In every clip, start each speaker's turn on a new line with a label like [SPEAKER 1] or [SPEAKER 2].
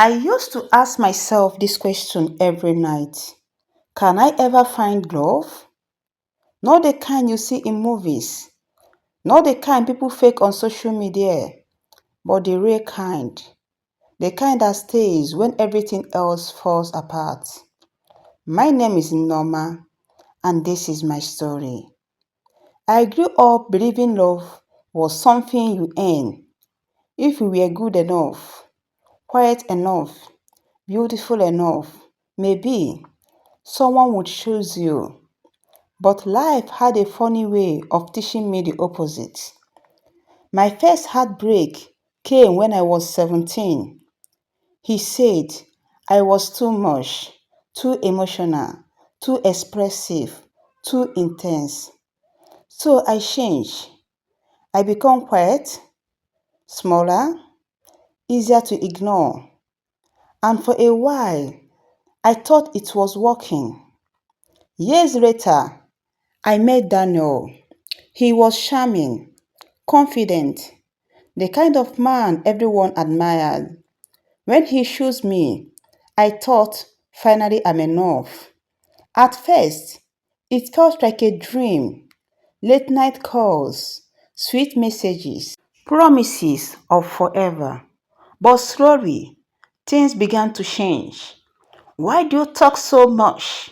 [SPEAKER 1] I used to ask myself this question every night. Can I ever find love? Not the kind you see in movies, not the kind people fake on social media, but the real kind. The kind that stays when everything else falls apart. My name is Norma, and this is my story. I grew up believing love was something you earn if you were good enough, quiet enough, beautiful enough. Maybe someone would choose you. But life had a funny way of teaching me the opposite. My first heartbreak came when I was 17. He said I was too much, too emotional, too expressive, too intense. So I changed. I become quiet, smaller, easier to ignore. And for a while, I thought it was working. Years later, I met Daniel. He was charming, confident, the kind of man everyone admired. When he chose me, I thought, finally I'm enough. At first, it felt like a dream. Late night calls, sweet messages, promises of forever. But slowly, things began to change. Why do you talk so much?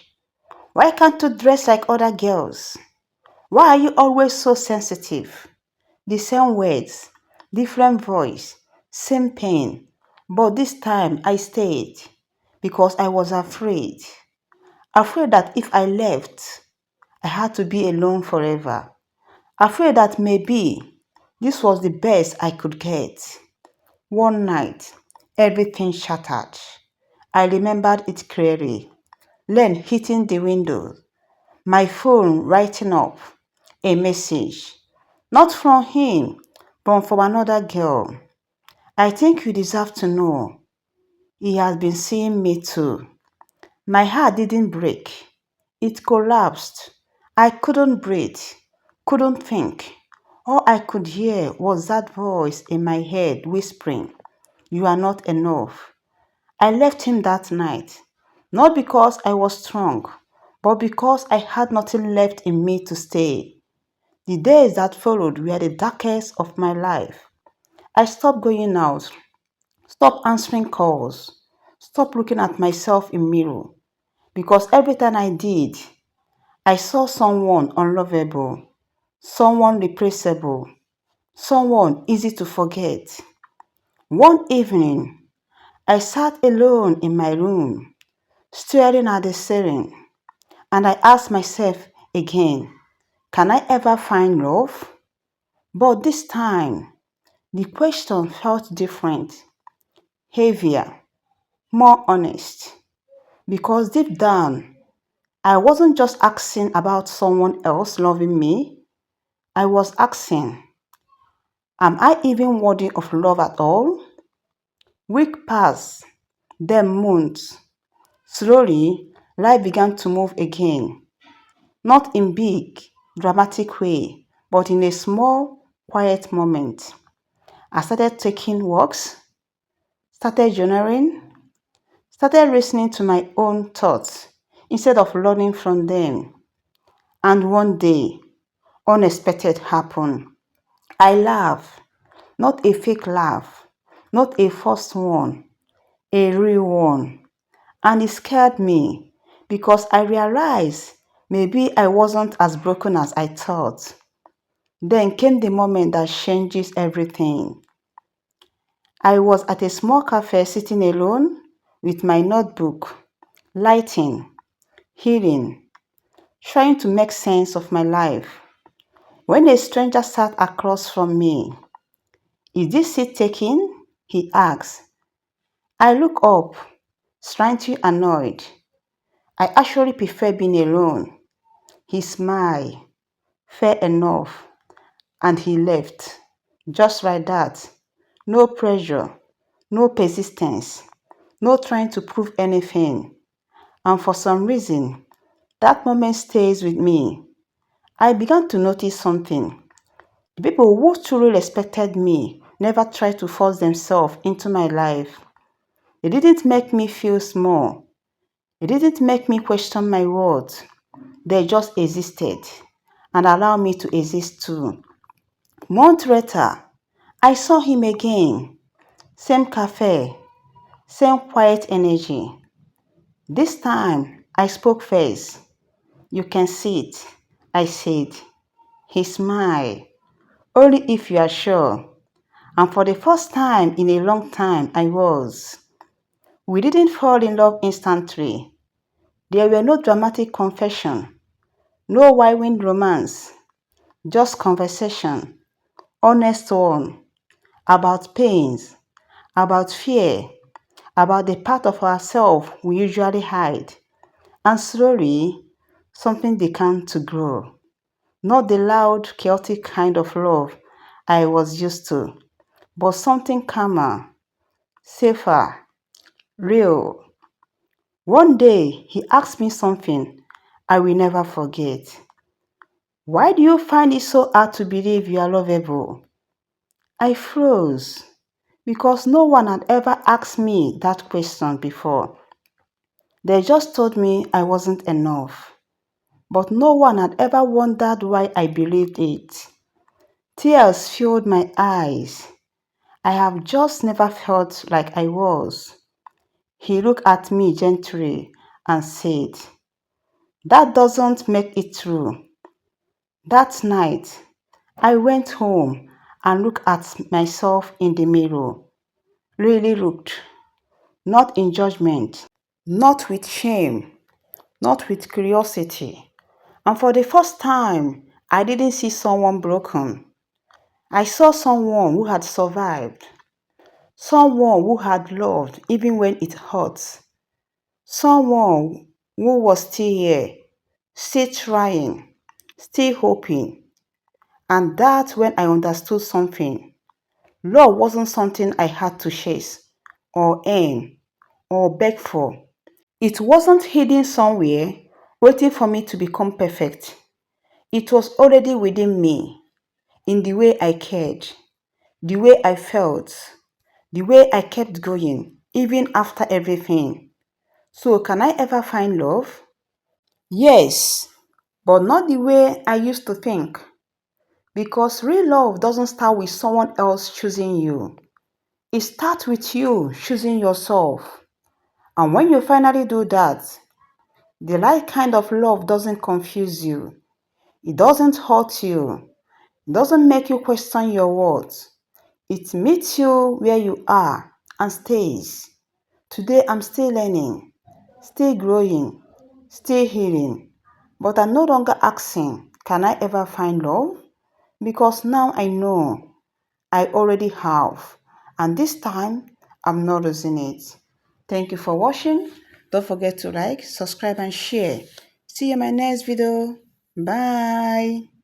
[SPEAKER 1] Why can't you dress like other girls? Why are you always so sensitive? The same words, different voice, same pain. But this time I stayed because I was afraid. Afraid that if I left, I had to be alone forever. Afraid that maybe this was the best I could get. One night, everything shattered. I remembered it clearly. Len hitting the window, my phone writing up a message. Not from him, but from another girl. I think you deserve to know. He has been seeing me too. My heart didn't break. It collapsed. I couldn't breathe, couldn't think. All I could hear was that voice in my head whispering, "You are not enough." I left him that night, not because I was strong, but because I had nothing left in me to stay. The days that followed were the darkest of my life. I stopped going out, stopped answering calls, stopped looking at myself in mirror, because every time I did, I saw someone unlovable, someone replaceable, someone easy to forget. One evening, I sat alone in my room, staring at the ceiling, and I asked myself again, can I ever find love? But this time, the question felt different, heavier, more honest. Because deep down, I wasn't just asking about someone else loving me, I was asking, am I even worthy of love at all? Weeks passed, then months. Slowly, life began to move again. Not in big, dramatic way, but in a small, quiet moment. I started taking walks, started journaling, started listening to my own thoughts instead of learning from them. And one day, unexpected happened. I laughed, not a fake laugh, not a forced one, a real one. And it scared me because I realized maybe I wasn't as broken as I thought. Then came the moment that changes everything. I was at a small cafe sitting alone with my notebook, lighting, healing, trying to make sense of my life. When a stranger sat across from me, "Is this seat taken?" he asked. I looked up, slightly annoyed. I actually prefer being alone. He smiled, fair enough, and he left. Just like that. No pressure, no persistence, no trying to prove anything. And for some reason, that moment stays with me. I began to notice something. The people who truly respected me never tried to force themselves into my life. It didn't make me feel small. It didn't make me question my worth. They just existed and allowed me to exist too. Month later, I saw him again. Same cafe, same quiet energy. This time, I spoke first. You can see it, I said. He smiled. Only if you are sure. And for the first time in a long time, I was. We didn't fall in love instantly. There were no dramatic confession, no whirlwind romance, just conversation, honest one, about pains, about fear, about the part of ourselves we usually hide. And slowly, something began to grow. Not the loud, chaotic kind of love I was used to, but something calmer, safer, real. One day, he asked me something I will never forget. Why do you find it so hard to believe you are lovable? I froze because no one had ever asked me that question before. They just told me I wasn't enough, but no one had ever wondered why I believed it. Tears filled my eyes. I have just never felt like I was. He looked at me gently and said, that doesn't make it true. That night, I went home and looked at myself in the mirror. Really looked, not in judgment, not with shame, not with curiosity. And for the first time, I didn't see someone broken. I saw someone who had survived, someone who had loved even when it hurt, someone who was still here, still trying, still hoping. And that's when I understood something. Love wasn't something I had to chase, or earn, or beg for. It wasn't hidden somewhere, waiting for me to become perfect. It was already within me, in the way I cared, the way I felt, the way I kept going, even after everything. So, can I ever find love? Yes, but not the way I used to think. Because real love doesn't start with someone else choosing you. It starts with you choosing yourself. And when you finally do that, the right kind of love doesn't confuse you. It doesn't hurt you. It doesn't make you question your worth. It meets you where you are and stays. Today I'm still learning, still growing, still healing. But I'm no longer asking, can I ever find love? Because now I know I already have. And this time, I'm not losing it. Thank you for watching. Don't forget to like, subscribe, and share. See you in my next video. Bye.